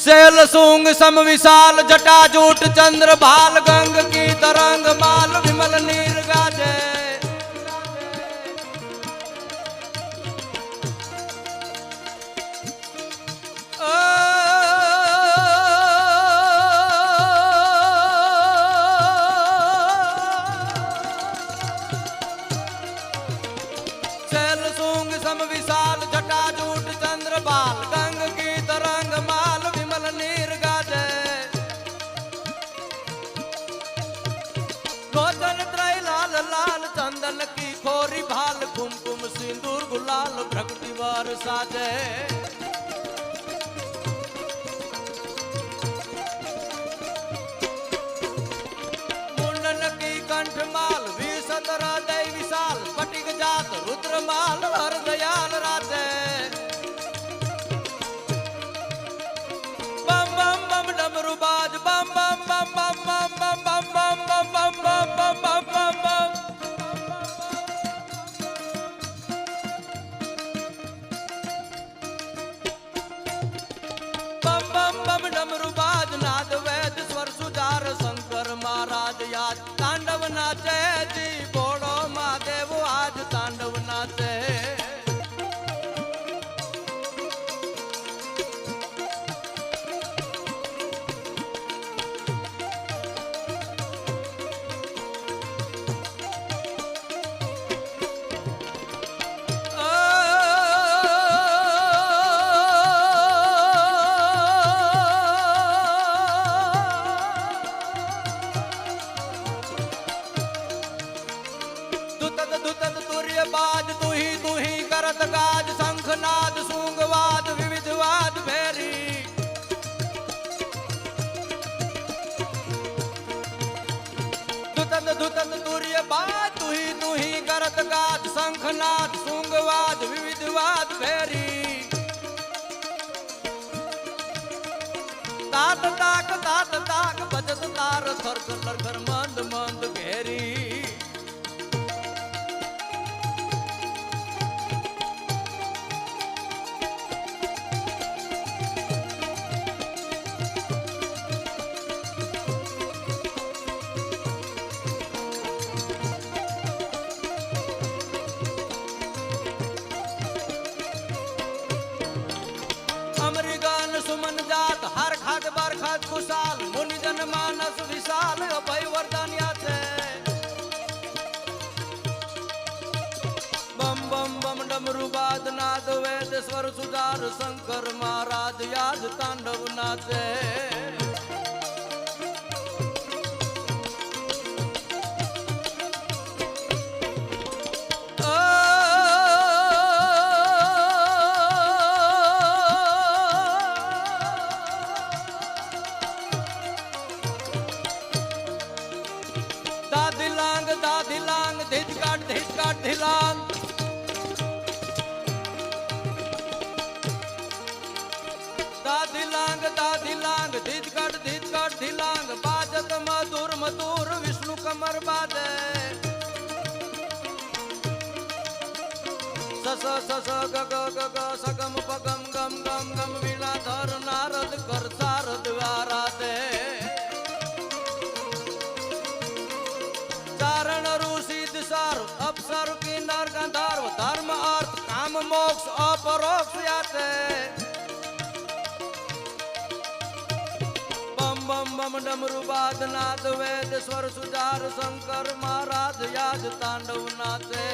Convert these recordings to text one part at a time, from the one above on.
शैल सूंग सम विशाल जटाजूट चंद्र भाल गंग की तरंग माल विमल नीर गाजे। शैल सूंग सम विशाल जटाजूट चंद्र भाल गंग की तरंग माल विमल नीर गाजे। गोचन त्रय लाल लाल चंदन की खोरी भाल कुमकुम सिंदूर गुलाल भ्रगति वर साजे। मुंडन की कंठमाल विशद हृदय विशाल स्फटिक जात रुद्रमाल हर दयाल राजे। बम बम बम डमरू बाज बम बम बम बम बम बम बम बम बम बम बम बम बम बम। बम बम बम डमरू बाज नाद वैद स्वर सुजार शंकर महाराज याद तांडव नाचे जी बोलो महादेव आज तांडव नाचे। दुतद तुर्य बाज तुही करत गाज शंखनाद सूंगवाद विविधवाद भेरी। दुतद तुर्य बाज तुही करत गाज शंखनाद सूंगवाद विविधवाद भेरी। तात ताक बजत तार थर थर मंद मंद घेरी। अमृगान सुमन जात हर खाद बार खाद कुशाल मुनि जन मानस विशाल अभय वरदान याचे। बम बम बम डमरू बाद नाद वेद स्वर सुधार शंकर महाराज याद तांडव नाचे। दादी लांग धिज काट धिलांग। दादी लांग धिज काट धिलांग बाजत मधुर मधुर विष्णु कमर बाजे। स ग ग सगम पगम गम गम गम वीणा धर नारद कर सारद आराधे। चारण ऋषि सार अप्सर की नर गंधर्व धर्म अर्थ काम मोक्ष अपरोक्ष याते। बम बम बम डमरू बाद नाद वेद स्वर सुधार शंकर महाराज याद तांडव नाचे।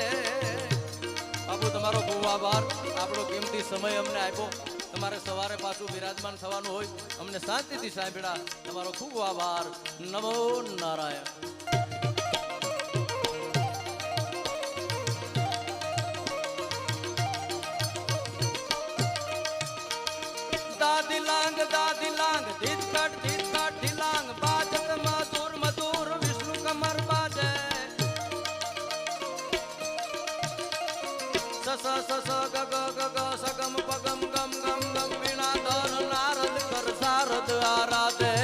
बाबू તમારો ખૂબ આભાર આપણો કિંમતી સમય અમને આપ્યો। તમારે સવારે પાછું વિરાજમાન થવાનું હોય અમને શાંતિથી સાંભળ્યા તમારો ખૂબ આભાર। નમો નારાયણ। दादी लांग धिज काट धिलांग बाजत मधुर मधुर विष्णु कमर बाजे। स ग सगम पगम गम गम गम वीणा धर नारद कर सारद आराधे।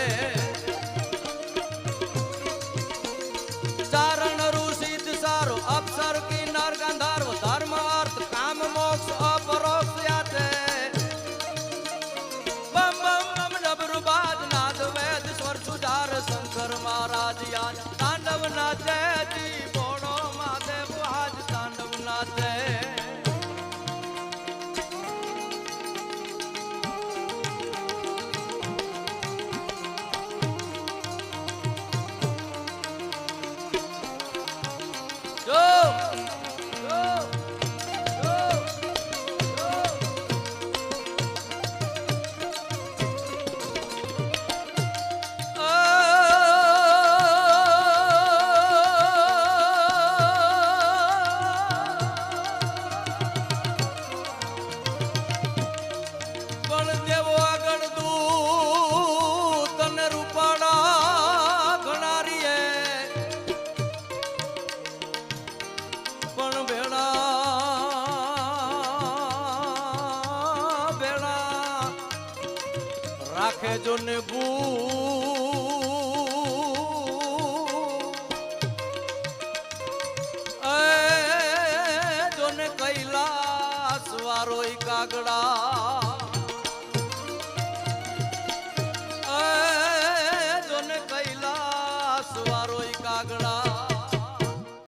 चारण ऋषि सारो अप्सर की नर गंधर्व धर्म अर्थ काम मोक्ष अपरोक्ष याते। बम बम बम જોને જોને કૈલાસ વારો કાગડા